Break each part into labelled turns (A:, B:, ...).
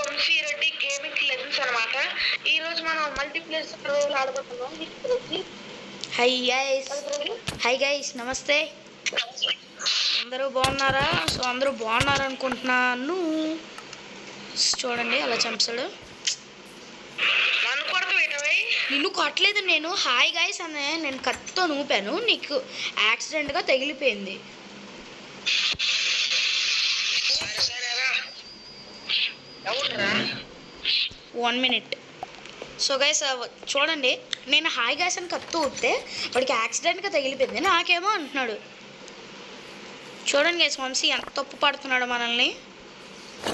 A: Vamsi Reddy gaming legends అనమాట. ఈ రోజు మనం మల్టీప్లేయర్ సర్వైవల్ ఆడబోతున్నాం.
B: హాయ్ గైస్, నమస్తే. అందరూ బాగున్నారా? సో అందరూ బాగున్నారు అనుకుంటున్నాను. చూడండి అలా చంపాడు. నిన్ను కొట్టలేదు నేను. హాయ్ గైస్ అనే నేను కత్తితో నూపాను, నీకు యాక్సిడెంట్గా తగిలిపోయింది. 1 minute. సో గైస్ చూడండి, నేను హాయ్ గైస్ అని కత్తి ఊపితే వాడికి యాక్సిడెంట్గా తగిలిపోయింది, నాకేమో అంటున్నాడు. చూడండి గైస్, వంశీ ఎంత తప్పు పడుతున్నాడు మనల్ని.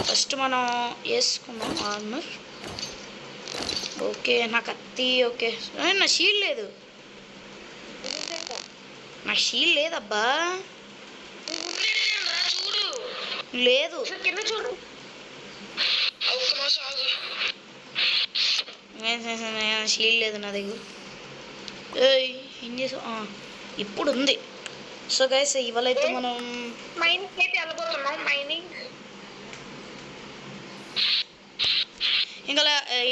B: ఫస్ట్ మనం వేసుకుందాం ఆర్మర్. ఓకే, నా కత్తి ఓకే. నా షీల్డ్ లేదు, నా షీల్డ్ లేదబ్బా, లేదు. షీల్డ్ లేదు నా దగ్గర. ఏం చేసా ఇప్పుడు ఉంది. సో గైస్ ఇవాళ అయితే మనం ఇంకా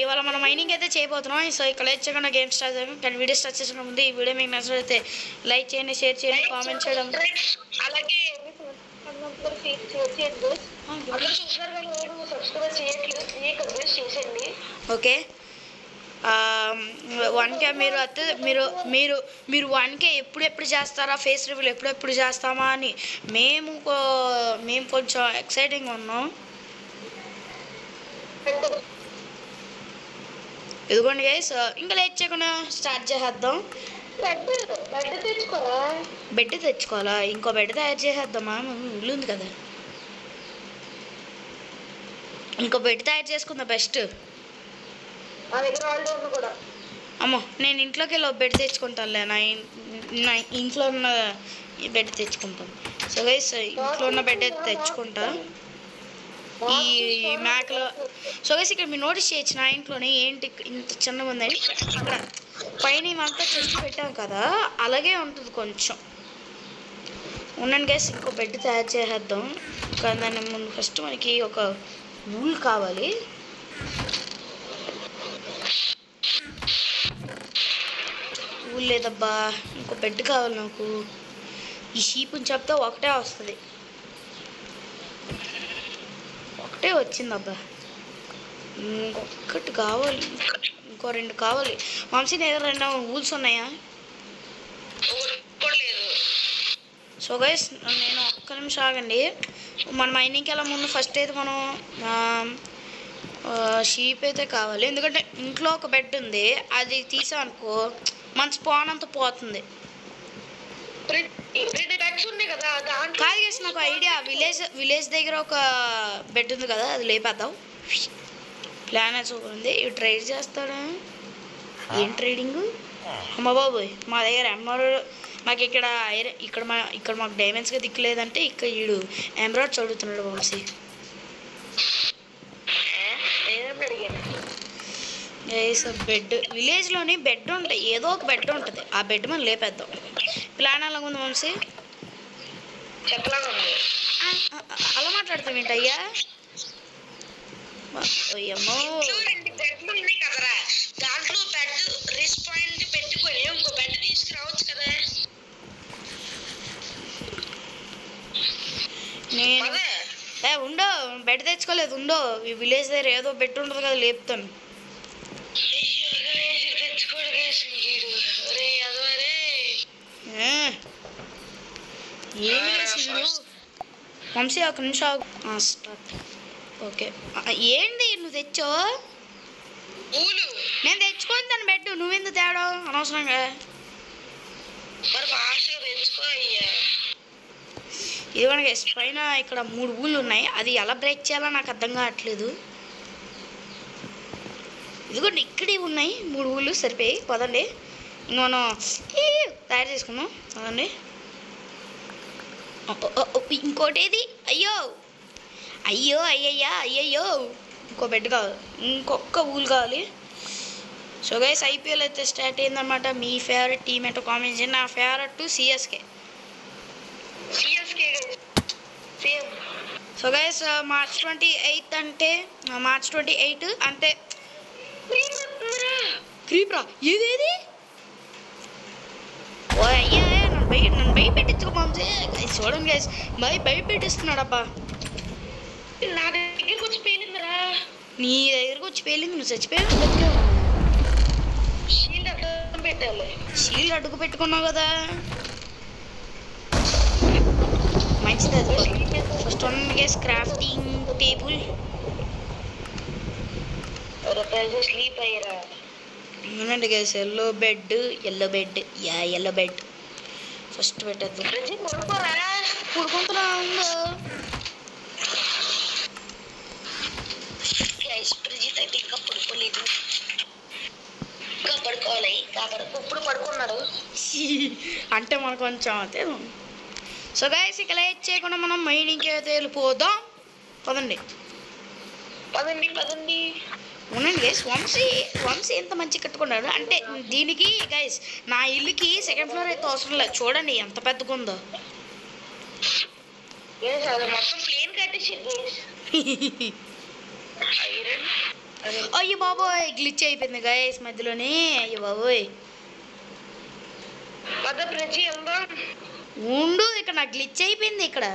B: ఇవాళ మనం మైనింగ్ అయితే చేయబోతున్నాం. సో ఇక్కడ లేచకుండా గేమ్ స్టార్ట్ చేద్దాం. కానీ వీడియో స్టార్ట్ చేసిన ముందు ఈ వీడియో మీకు నచ్చినట్లయితే లైక్ చేయండి, షేర్ చేయండి, కామెంట్ చేయడం. ఓకే, 1K మీరు 1K ఎప్పుడు చేస్తారా, ఫేస్ రివ్యూలు ఎప్పుడు చేస్తామా అని మేము కొంచెం ఎక్సైటింగ్గా ఉన్నాం. ఇదిగోండి గైస్, ఇంకా లేట్ చేయకుండా స్టార్ట్ చేసేద్దాం. బెడ్ తెచ్చుకోవాలా? ఇంకో బెడ్ తయారు చేసేద్దామా? ఇల్లు ఉంది కదా, ఇంకో బెడ్ తయారు చేసుకుందా బెస్ట్. అమ్మో, నేను ఇంట్లోకి వెళ్ళి బెడ్ తెచ్చుకుంటానులే. నా ఇంట్లో ఉన్న బెడ్ తెచ్చుకుంటాను. సో గైస్ ఇంట్లో ఉన్న బెడ్ అయితే తెచ్చుకుంటా ఈ మ్యాక్లో. సో గైస్ ఇక్కడ మీరు నోటీస్ చేయొచ్చు, నా ఇంట్లోనే ఏంటి ఇంత చిన్నగా ఉందని. అక్కడ పైన ఇవంతా చెస్ట్ పెట్టాం కదా, అలాగే ఉంటుంది కొంచెం. ఉండండి గైస్, ఇంకో బెడ్ తయారు చేసేద్దాం. కానీ దాని ముందు ఫస్ట్ మనకి ఒక వూల్ కావాలి. వూల్ లేదబ్బా, ఇంకో బెడ్ కావాలి నాకు. ఈ షీప్ని చెప్తే ఒకటే వస్తుంది, ఒకటే వచ్చిందబ్బా. ఇంకొకటి కావాలి, ఇంకో 2 కావాలి. వంశీ దగ్గర 2 వూల్స్ ఉన్నాయా? సో గైస్ నేను ఒక్క నిమిషం ఆగండి. మన మైనింగ్కి వెళ్ళే ముందు ఫస్ట్ అయితే మనం షీప్ అయితే కావాలి. ఎందుకంటే ఇంట్లో ఒక బెడ్ ఉంది, అది తీసామనుకో మన స్పాన్ అంతా పోతుంది. కాదు గైస్, నాకు ఐడియా. విలేజ్ దగ్గర ఒక బెడ్ ఉంది కదా, అది లేపేద్దాం. ప్లాన్ సూపర్ ఉంది. ఇవి ట్రేడ్ చేస్తాడా? ఏం ట్రేడింగ్ అమ్మ బాబోయ్. మా దగ్గర మాకు ఇక్కడ మాకు డైమండ్స్గా దిక్కులేదంటే ఇక్కడ వీడు ఎమరాల్డ్స్ చదువుతున్నాడు వంశీ. బెడ్ విలేజ్లోని బెడ్ ఉంటాయి, ఏదో ఒక బెడ్ ఉంటుంది. ఆ బెడ్ మనం లేపేద్దాం. ప్లాన్ ఎలా ఉంది వంశీ? అలా మాట్లాడతాం ఏంటయ్యా? అయ్యమ్మో, నేను ఉండో బెడ్ తెచ్చుకోలేదు. ఉండో ఈ విలేజ్ దగ్గర ఏదో బెడ్ ఉంటుంది కదా, లేపుతాను. ఏమి చేసిండు వంశీ? ఒక నిమిషం స్టార్ట్. ఓకే, ఏంది నువ్వు తెచ్చావు? నేను తెచ్చుకొని దాని బెడ్ నువ్వెందుకు తేడా అనవసరంగా? ఇదిగోండి గైస్, పైన ఇక్కడ 3 వూళ్ళు ఉన్నాయి. అది ఎలా బ్రేక్ చేయాలో నాకు అర్థం కావట్లేదు. ఇదిగోండి ఇక్కడే ఉన్నాయి 3 వూళ్ళు, సరిపోయి. పదండి ఇంక మనం తయారు చేసుకుందాం. పదండి. ఇంకోటి ఏది? అయ్యయ్యో ఇంకో బెడ్ కావాలి, ఇంకొక వూల్ కావాలి. సో గైస్ IPL అయితే స్టార్ట్ అయిందన్నమాట. మీ ఫేవరెట్ టీమ్ ఏంటో కామెంట్ చేయండి. నా favourite CSK. So guys March 28 అంటే మార్చ్ 28 అంటే క్రీపరా ఏదేది ఓ అయ్యా నన్ను భయపెట్టించుకో మాంసే గైస్ చూడండి గైస్ భయపెట్టిస్తున్నాడు అబ్బా
A: నా దగ్గరికి వచ్చి పేలిందిరా.
B: నీ దగ్గరకు వచ్చి పేలింది నువ్వు చచ్చిపోయావు
A: షీల్డ్ అడ్డం పెట్టాలి.
B: షీల్డ్ అడ్డుకు పెట్టుకున్నావు కదా మంచిది అది first one guy's crafting table
A: sleep అయ్యారా.
B: అవునండి guys yellow bed yellow bed first పెట్టద్దు పుడుకుంటున్నా ఉందో
A: ప్రిజిత్ అయితే ఇంకా పడుకోలేదు. ఇంకా పడుకోవాలి. ఇప్పుడు పడుకున్నాడు.
B: అంటే మనకు కొంచెం అయితే సో గైస్ ఇక లేట్ చేయకుండా మనం మైనింగ్కి అయితే వెళ్ళిపోదాం. పదండి అవునండి గైస్ వంశీ ఎంత మంచి కట్టుకున్నాడు అంటే దీనికి గైస్ నా ఇల్లుకి సెకండ్ ఫ్లోర్ అయితే అవసరం లేదు. చూడండి ఎంత పెద్దగా ఉందో.
A: మొత్తం ప్లేన్ కట్టేసింది.
B: అయ్యో బాబోయ్ గ్లిచ్ అయిపోయింది గైస్ మధ్యలోనే. అయ్యో బాబోయ్ ఉండు ఇక్కడ నాకు గ్లిచ్ అయిపోయింది. ఇక్కడ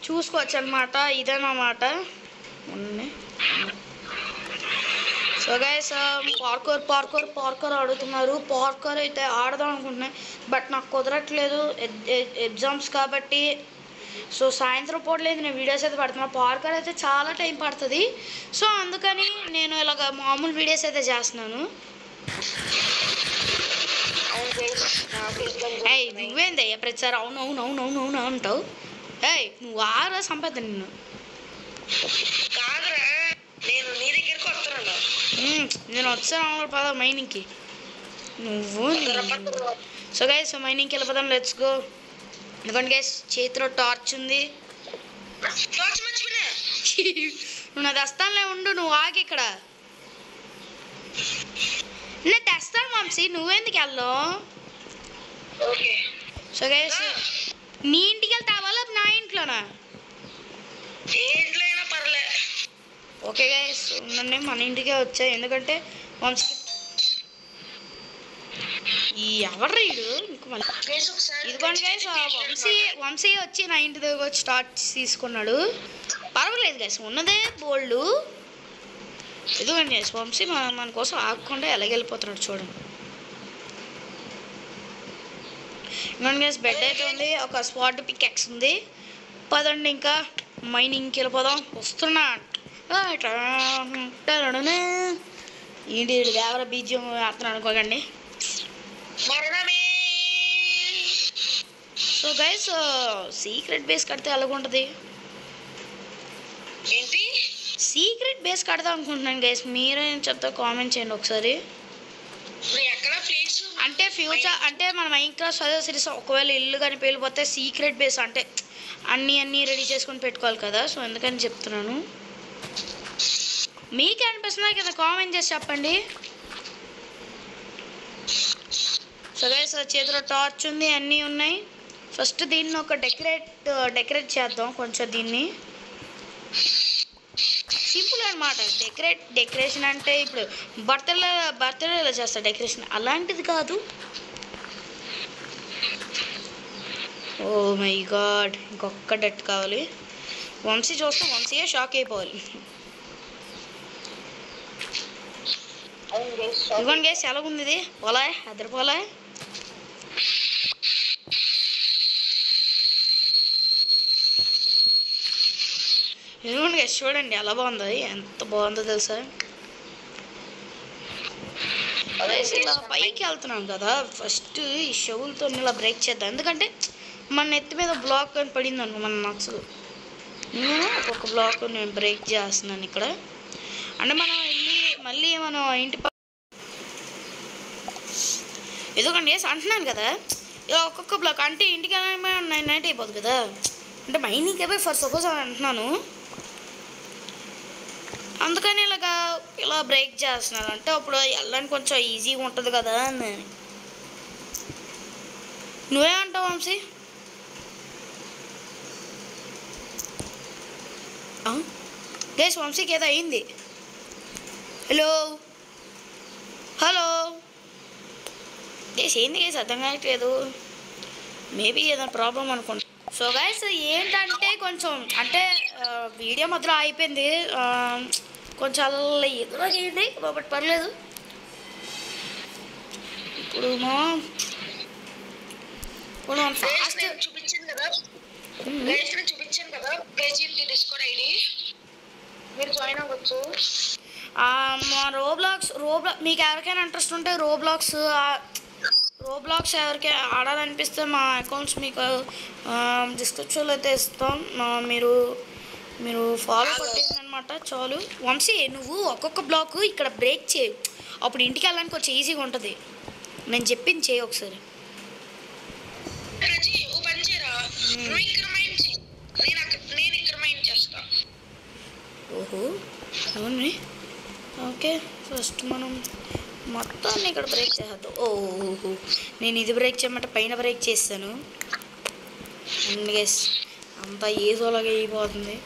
B: చూసుకోవచ్చు అనమాట ఇదేనమాట. సో గైస్ పార్కర్ ఆడుతున్నారు. పార్కర్ అయితే ఆడదాం అనుకుంటున్నాయి బట్ నాకు కుదరట్లేదు ఎగ్జామ్స్ కాబట్టి. సో సాయంత్రం పూటలేదు నేను వీడియోస్ అయితే పడుతున్నా. పార్కర్ అయితే చాలా టైం పడుతుంది. సో అందుకని నేను ఇలాగ మామూలు వీడియోస్ అయితే చేస్తున్నాను. ఏయ్ నువ్వేందయ్యా ప్రతిసారి అవును అంటావు. ఏయ్ నువ్వు ఆరా సంపద నిన్ను. నేను వచ్చాను పద మైనింగ్కి నువ్వు. సో గైస్ మైనింగ్కి వెళ్ళిపోదాం లెట్స్ గో. ఎందుకంటే గైస్ చేతిలో టార్చ్ ఉంది. నువ్వు నా తెస్తానులే ఉండు నువ్వు ఆగి ఇక్కడ. నేను తెస్తాను వంశీ నువ్వెందుకు వెళ్ళావు. సో గైస్ నీ ఇంటికి వెళ్తావా నా ఇంట్లోనా. ఓకే గైస్ ఉండండి మన ఇంటికే వచ్చాయి. ఎందుకంటే వంశీ ఈ ఎవరు రీడు ఇంకో మళ్ళీ ఇదిగోండి గైస్ వంశీ వచ్చి నా ఇంటి దగ్గర వచ్చి స్టార్ట్ తీసుకున్నాడు. పర్వాలేదు గైస్ ఉన్నదే బోల్డ్. ఇదిగోండి గైస్ వంశీ మన కోసం ఆగకుండా ఎలాగెళ్ళిపోతున్నాడు చూడండి. ఇదిగోండి గైస్ బెడ్ అయితే ఉంది. ఒక స్పాట్ పికెక్స్ ఉంది. పదండి ఇంకా మైనింగ్కి వెళ్ళిపోదాం. వస్తున్నా ఏంటి ఎవరో బీజియం వేస్తున్నాను అనుకోకండి. సో గైస్ సీక్రెట్ బేస్ కడితే ఎలాగుంటుంది. సీక్రెట్ బేస్ కడదాం అనుకుంటున్నాను గైస్. మీరేం చెప్తా కామెంట్ చేయండి ఒకసారి. అంటే ఫ్యూచర్ అంటే మన మైన్క్రాఫ్ట్ సర్వర్ సిరీస్ ఒకవేళ ఇల్లు కానీ పేలిపోతే సీక్రెట్ బేస్ అంటే అన్నీ రెడీ చేసుకొని పెట్టుకోవాలి కదా. సో ఎందుకని చెప్తున్నాను. మీకే అనిపిస్తున్నా కదా కామెంట్ చేసి చెప్పండి. సో గైస్ చేతిలో టార్చ్ ఉంది అన్నీ ఉన్నాయి. ఫస్ట్ దీన్ని ఒక డెకరేట్ చేద్దాం కొంచెం. దీన్ని సింపుల్ అనమాట. డెకరేషన్ అంటే ఇప్పుడు బర్త్డేలో చేస్తారు డెకరేషన్ అలాంటిది కాదు. ఓ మై గాడ్ ఇంకొక డెట్ కావాలి. వంశీ చూస్తాం వంశీయే షాక్ అయిపోవాలి. ఇదిగోండి గైస్ ఎలా ఉంది ఇది పోలా అదరిపోలా. ఇదిగోండి గైస్ చూడండి ఎలా బాగుందో. ఎంత బాగుందో తెలుసా. ఇలా పైకి వెళ్తున్నాం కదా ఫస్ట్ ఈ షవులతో ఇలా బ్రేక్ చేద్దాం. ఎందుకంటే మన నెత్తి మీద బ్లాక్ అని పడింది అనుకో మన నచ్చదు. నేను ఒక్కొక్క బ్లాక్ నేను బ్రేక్ చేస్తున్నాను ఇక్కడ. అంటే మనం మళ్ళీ మనం ఇంటి ఎందుకంటే అంటున్నాను కదా ఇలా ఒక్కొక్క బ్లాక్ అంటే ఇంటికి నైట్ అయిపోదు కదా. అంటే మైనింగ్ అయిపోయి ఫర్ సపోజ్ అని అంటున్నాను. అందుకని ఇలా బ్రేక్ చేస్తున్నాను. అంటే అప్పుడు వెళ్ళడానికి కొంచెం ఈజీగా ఉంటుంది కదా అని. నువ్వేమంటావు వంశీ. గైస్ వంశీకి ఏదో అయింది. హలో హలో గైస్ ఏంది గైస్ అర్థం కావట్లేదు. మేబీ ఏదైనా ప్రాబ్లం అనుకుంటా. సో గైస్ ఏంటంటే కొంచెం అంటే వీడియో మధ్యలో అయిపోయింది. కొంచెం అలా ఎదురు చేయండి బట్ పర్లేదు. ఇప్పుడు ఫాస్ట్
A: చూపించాను కదా పేజీ డిస్కౌంట్ ఐడి మీరు జాయిన్ అవ్వచ్చు.
B: మా రోబ్లాక్స్ మీకు ఎవరికైనా ఇంట్రెస్ట్ ఉంటే రోబ్లాక్స్ ఎవరికి ఆడాలనిపిస్తే మా అకౌంట్స్ మీకు డిస్క్రిప్షన్లో అయితే ఇస్తాం. మీరు ఫాలో కొట్టిందనమాట చాలు. వంశీ నువ్వు ఒక్కొక్క బ్లాక్ ఇక్కడ బ్రేక్ చేయి, అప్పుడు ఇంటికి వెళ్ళడానికి కొంచెం ఈజీగా ఉంటుంది. నేను చెప్పింది చేయి ఒకసారి. ఓహో అవును. ఓకే ఫస్ట్ మనం మొత్తాన్ని ఇక్కడ బ్రేక్ చేద్దాం. ఓహో నేను ఇది బ్రేక్ చేయమంటే పైన బ్రేక్ చేస్తాను. అండ్ గెస్ అంతా ఏదోలాగా అయిపోతుంది.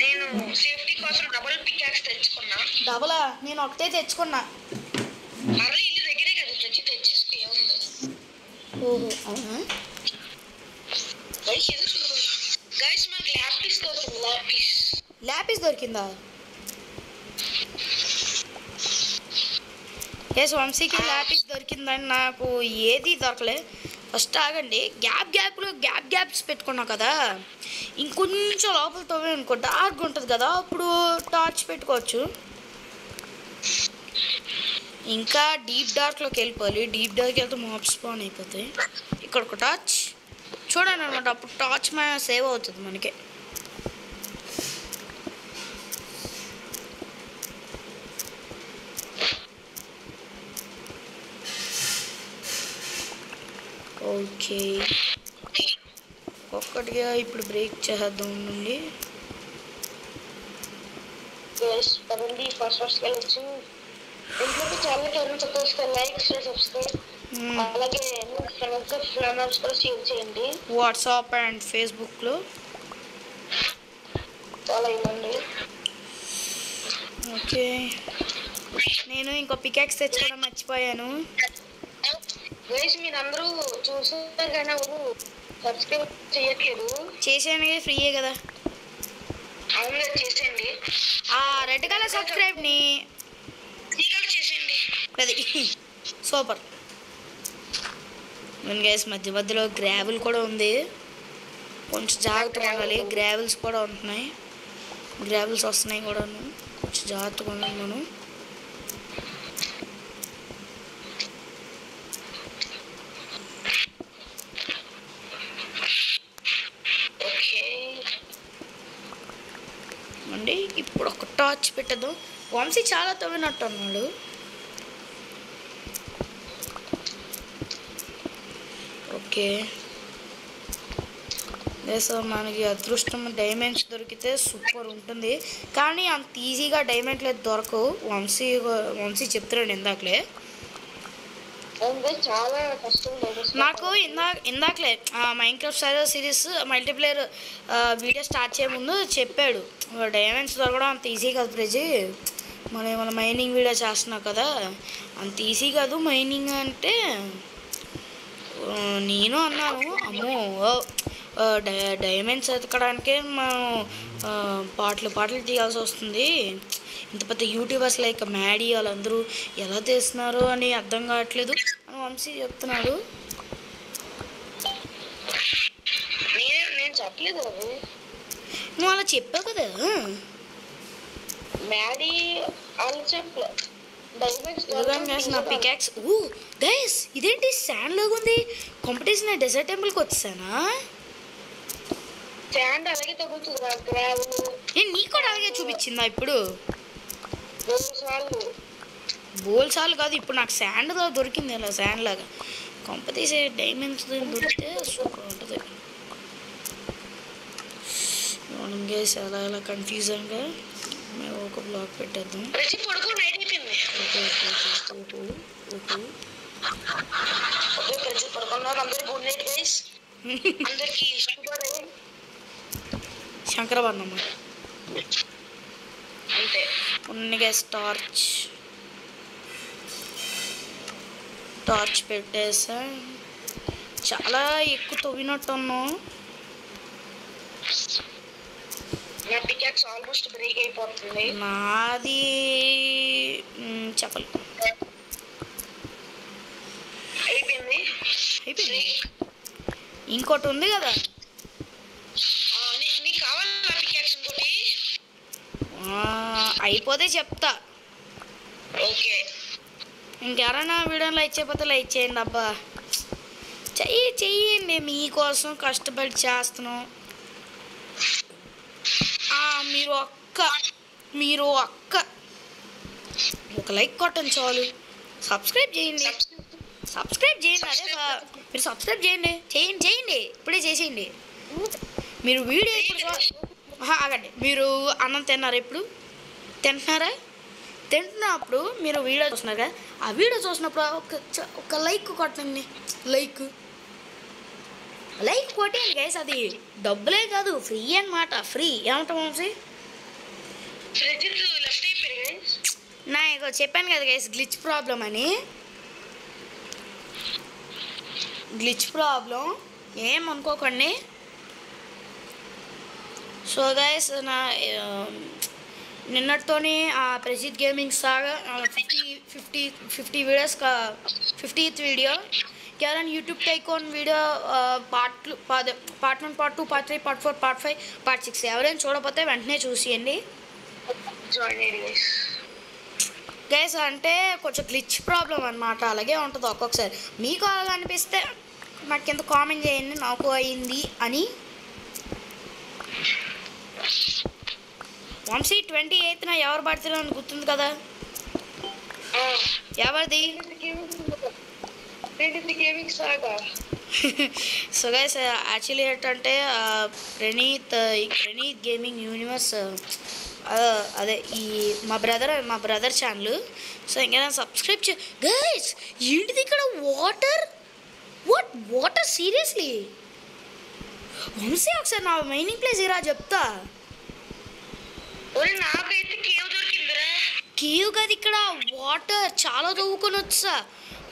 A: నేను సేఫ్టీ కోసం డబుల్ పికాక్స్ తెచ్చుకున్నా.
B: డబులా? నేను ఒకటే తెచ్చుకున్నా.
A: అరే ఇల్లు దగ్గరే కదా తెచ్చేసుకో.
B: ఓహో అవునా?
A: గైస్ మనకి
B: ల్యాపిస్ దొరికిందా? ఎస్ వంశీకి ల్యాపిస్ దొరికిందని నాకు ఏది దొరకలే. ఫస్ట్ ఆగండి. గ్యాప్స్ పెట్టుకున్నా కదా, ఇంకొంచెం లోపల తోమే అనుకో డార్క్ ఉంటుంది కదా, అప్పుడు టార్చ్ పెట్టుకోవచ్చు. ఇంకా డీప్ డార్క్లోకి వెళ్ళిపోవాలి. డీప్ డార్క్ వెళ్తే మాప్ స్పాన్ అయిపోతాయి. ఇక్కడ ఒక టార్చ్ చూడండి అనమాట, అప్పుడు టార్చ్ సేవ్ అవుతుంది మనకి. ఓకే ఒక్కటిగా ఇప్పుడు బ్రేక్ చేద్దాం నుండి.
A: ఫస్ట్ వెళ్ళచ్చు. ఇంట్లో చాలా చూస్తే లైక్ సబ్స్క్రైబ్ అలాగే ఫ్రెండ్స్ కూడా షేర్ చేయండి.
B: వాట్సాప్ అండ్ ఫేస్బుక్లో
A: చాలా ఇవ్వండి.
B: ఓకే నేను ఇంకో పికాక్స్ తెచ్చుకోవడం మర్చిపోయాను.
A: గైస్ మీరందరూ చూసారు కానీ ఎవరు సబ్స్క్రైబ్ చేయట్లేదు.
B: చేసాను ఫ్రీయే కదా.
A: అవును చేసేయండి.
B: ఆ రెడ్ కలర్ సబ్స్క్రైబ్ని
A: చేసేయండి.
B: అది సూపర్. గైస్ మధ్యలో గ్రావెల్ కూడా ఉంది, కొంచెం జాగ్రత్తగా ఉండాలి. గ్రావెల్స్ కూడా ఉంటున్నాయి, గ్రావెల్స్ వస్తున్నాయి కూడా, కొంచెం జాగ్రత్తగా ఉండాలి మనం. అండి ఇప్పుడు ఒక టార్చ్ పెట్టదు. వంశీ చాలా తవ్వినట్టు అన్నాడు. ఓకే సో మనకి అదృష్టం డైమండ్స్ దొరికితే సూపర్ ఉంటుంది, కానీ అంత ఈజీగా డైమండ్లు దొరకవు. వంశీ చెప్తున్నాడు ఇందాకలే.
A: చాలా కష్టం.
B: నాకు ఇందాకలే Minecraft server series multiplayer video start చేయే ముందు చెప్పాడు, డైమండ్స్ దొరకడం అంత ఈజీ కాదు ప్రజీ, మనం ఏమైనా మైనింగ్ వీడియో చేస్తున్నావు కదా, అంత ఈజీ కాదు మైనింగ్ అంటే. నేను అన్నాను అమ్మో డైమండ్స్ ఎతకడానికే మనం పాటలు తీయాల్సి వస్తుంది, ఇంత పెద్ద యూట్యూబర్స్ లైక్ మ్యాడీ వాళ్ళందరూ ఎలా తీస్తున్నారు అని అర్థం కావట్లేదు అని వంశీ చెప్తున్నాడు.
A: నేను చెప్పలేదు,
B: నువ్వు అలా చెప్పావు కదా.
A: మ్యాడీ వాళ్ళు చెప్పలేదు.
B: నా పికాక్స్ గైస్ ఇదేంటి శాండ్ లాగా ఉంది. కాంపిటీషన్ డెజర్ట్ టెంపుల్కి వచ్చేసానా?
A: శాండ్ అలాగే తగ్గుతుంది.
B: నీకు కూడా అలాగే చూపించిందా ఇప్పుడు? బోల్సాలు కాదు, ఇప్పుడు నాకు శాండ్ దొరికింది ఇలా శాండ్ లాగా. కాంపిటీషన్ డైమండ్స్ దొరికితే సూపర్ ఉంటుంది. గైస్ అలా ఇలా కన్ఫ్యూజన్గా మేము ఒక బ్లాక్ పెట్టేద్దాం. శంకరవర్ణమ్మ
A: అంతే.
B: ఉంది గైస్. టార్చ్ పెట్టేసా. చాలా ఎక్కువ తవ్వినట్టున్నావు.
A: నా పికాక్స్ ఆల్మోస్ట్ బ్రేక్ అయిపోతుంది.
B: నాది చెప్పాలి.
A: అయిపోయింది.
B: ఇంకోటి ఉంది కదా.
A: నీకు కావాలి నా పికాక్స్ ఇంకోటి?
B: అయిపోతే చెప్తా.
A: ఓకే.
B: ఇంకెవరైనా వీడియో లైక్ చేయకపోతే లైక్ చేయండి అబ్బా. చెయ్యండి, మీకోసం కష్టపడి చేస్తున్నాం. మీరు ఒక లైక్ కొట్టండి చాలు. సబ్స్క్రైబ్ చేయండి. అదే మీరు సబ్స్క్రైబ్ చేయండి. ఇప్పుడే చేసేయండి. మీరు వీడియో ఇప్పుడు ఆగండి. మీరు అన్నం తిన్నారా? ఇప్పుడు తింటున్నప్పుడు మీరు వీడియో చూస్తున్నారు కదా, ఆ వీడియో చూసినప్పుడు ఒక లైక్ కొట్టండి. లైక్ కొట్టండి గైస్. అది డబ్బులే కాదు, ఫ్రీ అన్నమాట. ఫ్రీ ఏమంటాం వంశీ? నా ఇగో చెప్పాను కదా గైస్, గ్లిచ్ ప్రాబ్లం ఏమనుకోకండి. సో గైస్, నా నిన్నటితోని ఆ ప్రసిద్ధ్ గేమింగ్ సాగా 50 వీడియోస్ 50th వీడియో. ఎవరైనా YouTube tycoon video part 1, part 2, part 3, part 4, part 5, part 6 ఎవరైనా చూడకపోతే వెంటనే చూసేయండి గైస్. అంటే కొంచెం గ్లిచ్ ప్రాబ్లం అన్నమాట, అలాగే ఉంటుంది ఒక్కొక్కసారి. మీకు అలాగ అనిపిస్తే నాకు కింద కామెంట్ చేయండి, నాకు అయింది అని. వంశీ 28న ఎవరు బర్త్డే అని గుర్తుంది కదా? ఎవరిది? సో గైస్, యాక్చువల్లీ ఏంటంటే ప్రణీత్ గేమింగ్ యూనివర్స్, అదే ఈ మా బ్రదర్ ఛానల్. సో ఇంకేదైనా సబ్స్క్రైబ్ గైస్. ఏంటిది ఇక్కడ వాటర్ సీరియస్లీ వంశీ? ఒకసారి నా మైనింగ్ ప్లేస్ ఇరా చెప్తా. కేవ్ కాదు, ఇక్కడ వాటర్ చాలా తవ్వుకొని వచ్చా.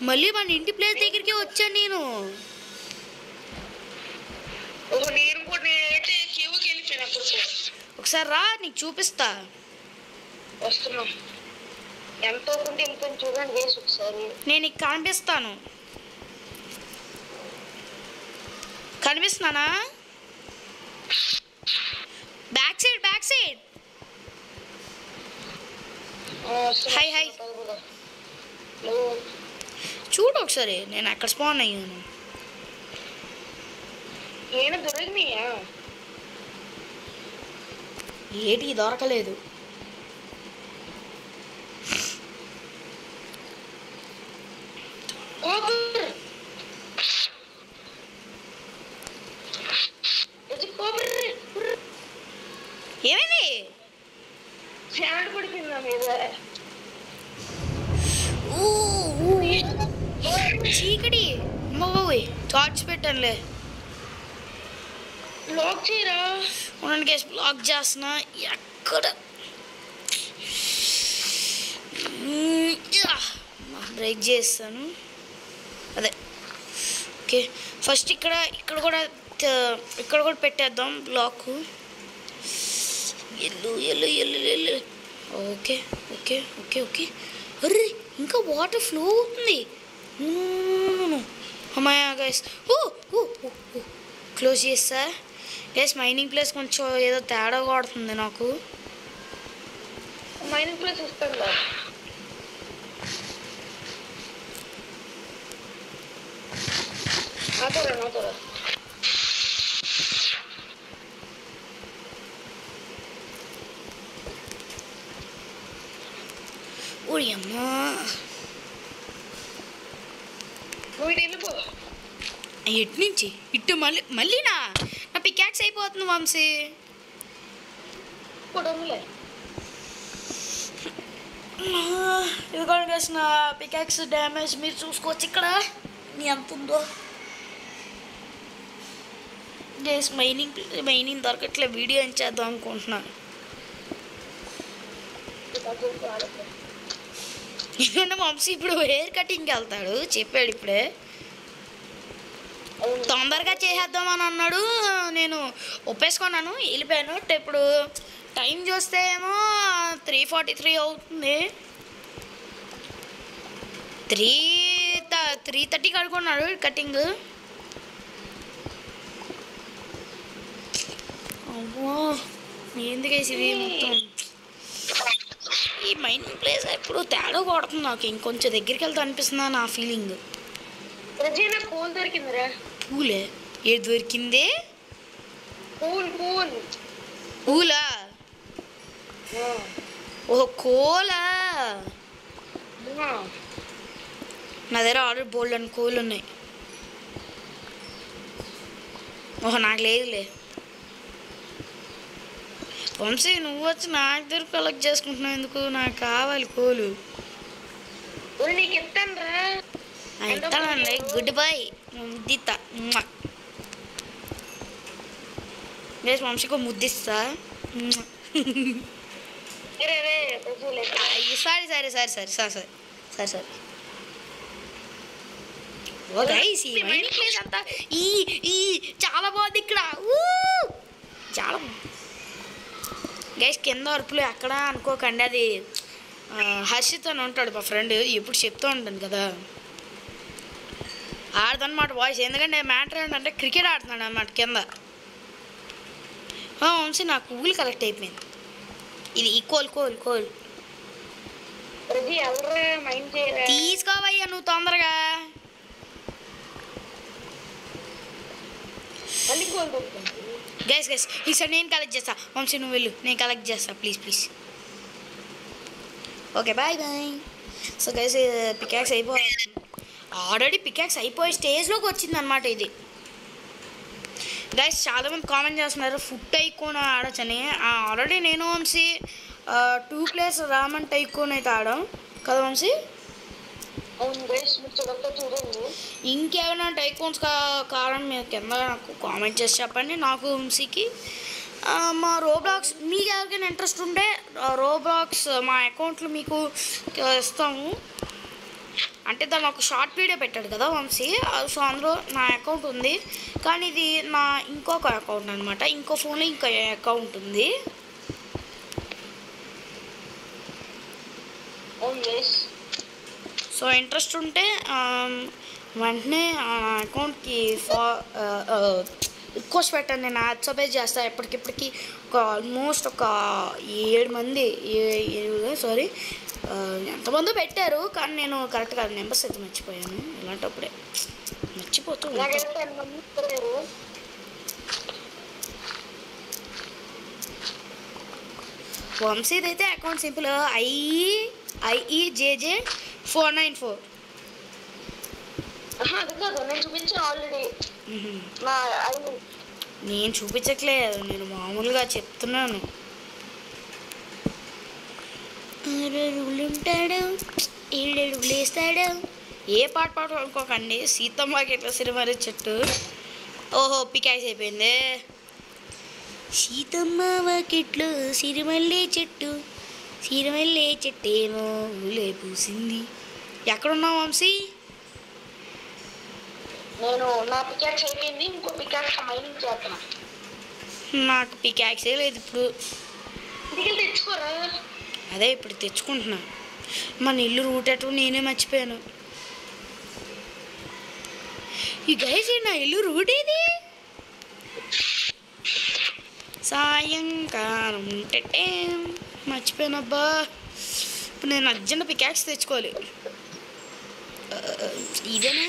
B: మళ్ళీ మన ఇంటి ప్లేస్ దగ్గరికి వచ్చాను నేను. ఒకసారి రా, నీకు చూపిస్తా. నేను నీకు కనిపిస్తాను. కనిపిస్తున్నానా? Back side. హాయ్. చూడు ఒకసారి, నేను అక్కడ స్పాన్ అయ్యాను. ఏటి దొరకలేదు. ఏమైంది? చీకటి. టార్చ్ పెట్టండిలే. ఉండండి గైస్, బ్లాక్ చేస్తున్నా. ఎక్కడ బ్రేక్ చేస్తాను. అదే ఓకే. ఫస్ట్ ఇక్కడ కూడా పెట్టేద్దాం బ్లాక్. ఎల్లు. ఓకే. అర్రే, ఇంకా వాటర్ ఫ్లో అవుతుంది. అమ్మాయ గైస్, క్లోజ్ చేస్తా గైస్. మైనింగ్ ప్లేస్ కొంచెం ఏదో తేడా కొడుతుంది నాకు.
A: మైనింగ్ ప్లేస్ ఇస్తాను. నాతోరా
B: ఓయమ్మా, ఎటు నుంచి ఇటు మళ్ళీనా? నా పికాక్స్ అయిపోతుంది వంశీ. ఇదిగోండి గైస్, నా పికాక్స్ డ్యామేజ్ మీరు చూసుకోవచ్చు ఇక్కడ ఎంత ఉందో. గైస్ మైనింగ్ దొరకట్లే వీడియో ఏం చేద్దాం అనుకుంటున్నాను. ఎందుకంటే వంశీ ఇప్పుడు హెయిర్ కటింగ్కి వెళ్తాడు, చెప్పాడు ఇప్పుడే. తొందరగా చేసేద్దామని అన్నాడు, నేను ఒప్పేసుకున్నాను, వెళ్ళిపోయాను. ఇప్పుడు టైం చూస్తే ఏమో 3:43 అవుతుంది. 3:30 కడుకున్నాడు కటింగ్. అమ్మో ఎందుకు వేసి మొత్తం ఈ మైనింగ్ ప్లేస్ ఎప్పుడు తేడా కొడుతుంది నాకు. ఇంకొంచెం దగ్గరికి వెళ్తా అనిపిస్తుందా నా ఫీలింగ్.
A: పూల్ దొరికిందిరా.
B: పూలే ఏది దొరికింది?
A: పూల్
B: పూలా? ఓహో కోలా. నా దగ్గర ఆర్డర్ బోల్డ్ అని కోళ్ళు ఉన్నాయి. ఓహో నాకు లేదులే. వంశీ నువ్వు వచ్చి నా దగ్గర కలెక్ట్ చేసుకుంటున్నావు ఎందుకు? నాకు కావాలి కోలు.
A: నీకు
B: ఇస్తానండి. గుడ్ బై ముద్దిస్తా. వేసి వంశీకో ముద్దిస్తా. సరే ఓ గైస్ ఈ మైనింగ్ ప్లేస్ అంతా ఈ చాలా బాగుంది ఇక్కడ. చాలా గైస్ కింద అరుపులు ఎక్కడ అనుకోకండి, అది హర్షిత్ అని ఉంటాడు మా ఫ్రెండ్, ఎప్పుడు చెప్తూ ఉంటాను కదా, ఆడదన్నమాట వాయిస్. ఎందుకంటే మ్యాటర్ ఏంటంటే క్రికెట్ ఆడుతున్నాడు అన్నమాట కింద. వంశీ నాకు పువ్వులు కలెక్ట్ అయిపోయింది. ఇది ఈ కోల్ తీసుకోవయ్యా నువ్వు తొందరగా. గైస్ ఈసారి నేను కలెక్ట్ చేస్తా. వంశీ నువ్వు వెళ్ళు, నేను కలెక్ట్ చేస్తా please. Okay bye. So guys pickaxe already pickaxe అయిపోయే స్టేజ్లోకి వచ్చిందనమాట ఇది. గైస్ చాలామంది కామెంట్ చేస్తున్నారు ఫుడ్ టైకోన్ ఆడొచ్చని. ఆల్రెడీ నేను వంశీ 2 ప్లేస్ రామన్ టైకోన్ అయితే ఆడాం కదా వంశీ. ఇంకేమైనా టైకోన్స్ కారణం మీరు కింద నాకు కామెంట్ చేసి చెప్పండి, నాకు వంశీకి. మా రోబ్లాక్స్ మీకు ఎవరికైనా ఇంట్రెస్ట్ ఉంటే రోబ్లాక్స్ మా అకౌంట్లో మీకు ఇస్తాము. అంటే దాన్ని ఒక షార్ట్ వీడియో పెట్టాడు కదా వంశీ, సో అందులో నా అకౌంట్ ఉంది. కానీ ఇది నా ఇంకొక అకౌంట్ అనమాట, ఇంకో ఫోన్లో ఇంకో అకౌంట్ ఉంది. సో ఇంట్రెస్ట్ ఉంటే వెంటనే అకౌంట్కి రిక్వెస్ట్ పెట్టండి, నేను వాట్సాప్ చేస్తాను. ఎప్పటికిప్పటికి ఆల్మోస్ట్ ఒక 7 మంది ఎంతమందో పెట్టారు, కానీ నేను కరెక్ట్గా నెంబర్స్ అయితే మర్చిపోయాను. ఇలాంటప్పుడే మర్చిపోతూ వంశీది అయితే అకౌంట్ సింపుల్ IEJJ494. నేను చూపించట్లేదు, నేను మామూలుగా చెప్తున్నాను. ఉంటాడు లేస్తాడు. ఏ పాట అనుకోకండి, సీతమ్మకి ఎట్లా సిరిమరి చెట్టు. ఓహో పికాక్స్ అయిపోయింది. సీతమ్మ వాకిట్లో సిరిమల్లె చెట్టేమో ఊలే పూసింది. ఎక్కడున్నావు వంశీ? నాకు పికాక్సే లేదు ఇప్పుడు. అదే ఇప్పుడు తెచ్చుకుంటున్నా. మన ఇల్లు రూట్ నేనే మర్చిపోయాను. ఈ గైస్ నా ఇల్లు రూట్ ఏది? సాయంకాలం మర్చిపోయానబ్బా. ఇప్పుడు నేను అర్జెంట్ పికాక్స్ తెచ్చుకోవాలి. ఇదేనా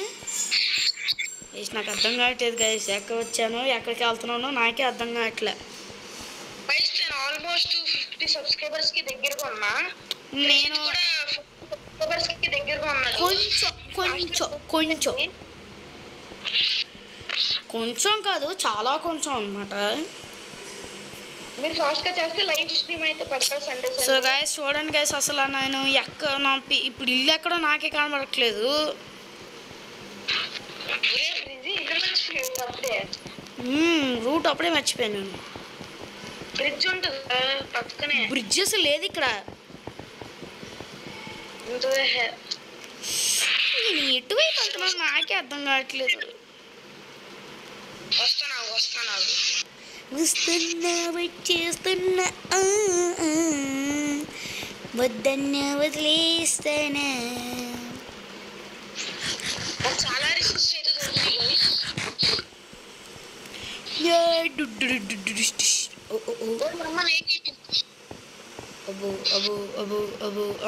B: గైస్? నాకు అర్థం కావట్లేదు గైస్, ఎక్కడ వచ్చానో ఎక్కడికి వెళ్తున్నానో నాకే అర్థం కావట్లే. నేను కొంచెం కాదు చాలా కొంచెం అన్నమాట. సో గైస్ చూడండి గైస్, అసలు నేను ఇప్పుడు ఇల్లు ఎక్కడో నాకే కనబడట్లేదు. రూట్ అప్పుడే మర్చిపోయాను నేను.
A: బ్రిడ్జ్ ఉంటుంది పక్కనే.
B: బ్రిడ్జ్ అసలు లేదు ఇక్కడ. నేను ఎటువైపు వెళ్తున్నాను నాకే అర్థం కావట్లేదు.
A: వస్తున్నా
B: వచ్చేస్తున్నా వద్దన్నా వదిలేస్తానా.
A: చాలా రిసోర్స్ అయితే దొరుకుతాయి.
B: అబ్బో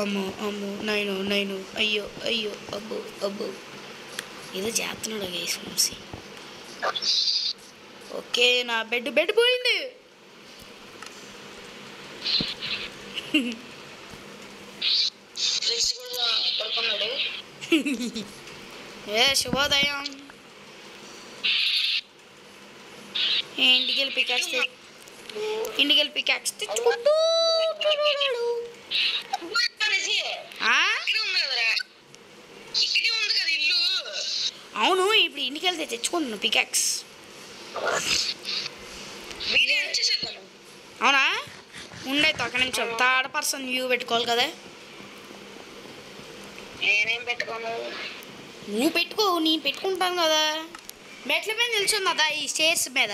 B: అమ్మో నైను అయ్యో అబ్బో ఏదో చేస్తున్నాడు గైస్ వంశీ. ఓకే నా బెడ్ పోయింది. ఏ శుభోదయం. ఇంటికి వెళ్ళి పికాక్స్ తెచ్చుకుంటూ అవును ఇప్పుడు ఇంటికి వెళ్తే తెచ్చుకుంటున్నాను పికాక్స్. అవునా ఉండైతే ఒక నిమిషం థర్డ్ పర్సన్ వ్యూ పెట్టుకోవాలి కదా.
A: నేనేం పెట్టుకోను.
B: నువ్వు పెట్టుకో నేను పెట్టుకుంటాను కదా. మెట్ల మీద నిల్చున్నదా ఈ స్టేర్స్ మీద.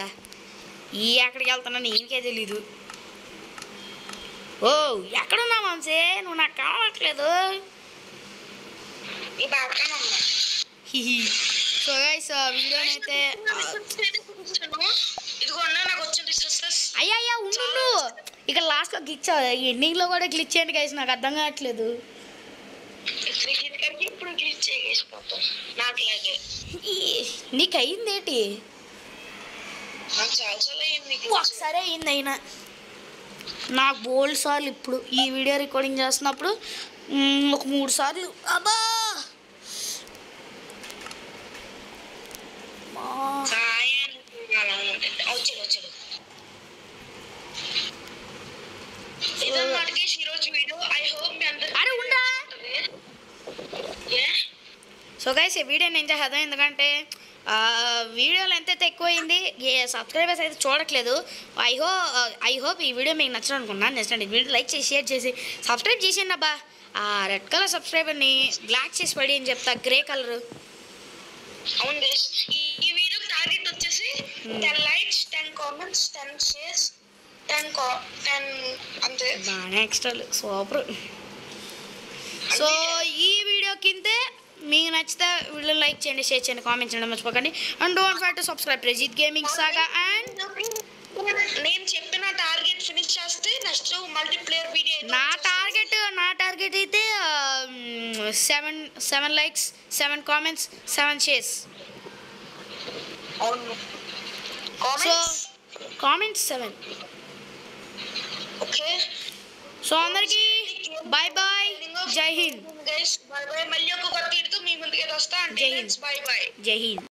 B: ఎక్కడికి వెళ్తున్నా నీకే తెలీదు. ఓ ఎక్కడున్నా వంశీ నువ్వు నాకు కావట్లేదు. సో గైస్ వీడియోనైతే అయ్యా ఉండు ఇక్కడ లాస్ట్లో గ్లిచ్ ఎండింగ్లో కూడా గ్లిచ్ చేయండి గైస్ నాకు అర్థం కావట్లేదు. నీకు అయింది ఏంటి? ఒకసారి అయింది అయినా నాకు బోల్డ్ సార్లు. ఇప్పుడు ఈ వీడియో రికార్డింగ్ చేస్తున్నప్పుడు ఒక 3 సార్లు. అబ్బా అరే ఉండా. సో గైస్ ఈ వీడియో నేను చేద్దాం ఎందుకంటే వీడియోలో ఎంతైతే ఎక్కువైంది సబ్స్క్రైబర్స్ అయితే చూడట్లేదు. ఐ హోప్ ఈ వీడియో మీకు నచ్చడం అనుకున్నాను. నచ్చండి వీడియో లైక్ చేసి షేర్ చేసి సబ్స్క్రైబ్ చేసేయండి అబ్బా. ఆ రెడ్ కలర్ సబ్స్క్రైబర్ని బ్లాక్ చేసి పడి అని చెప్తా గ్రే కలర్.
A: అవును ఈ వీడియో టార్గెట్ వచ్చేసి 10 likes 10 comments 10 shares 10 అంతే.
B: బాగా ఎక్స్ట్రా సూపర్. సో ఈ వీడియో కిందే మీకు నచ్చితే వీడియో లైక్ చేయండి షేర్ చేయండి కామెంట్ చేయండి మర్చిపోకండి. And don't forget to subscribe Prajit gaming saga. And
A: నేను చెప్పిన టార్గెట్ ఫినిష్ చేస్తే నెక్స్ట్ మల్టీప్లేయర్ వీడియో.
B: నా టార్గెట్ అయితే 7 likes 7 comments 7 shares. So comments 7.
A: Okay
B: so అందరికి బాయ్ బాయ్ జై హింద్.
A: మళ్ళీ ఒక కొత్త వీడియోతో మీ ముందుకి వస్తా.
B: జై హింద్.
A: Bye bye.
B: జై హింద్.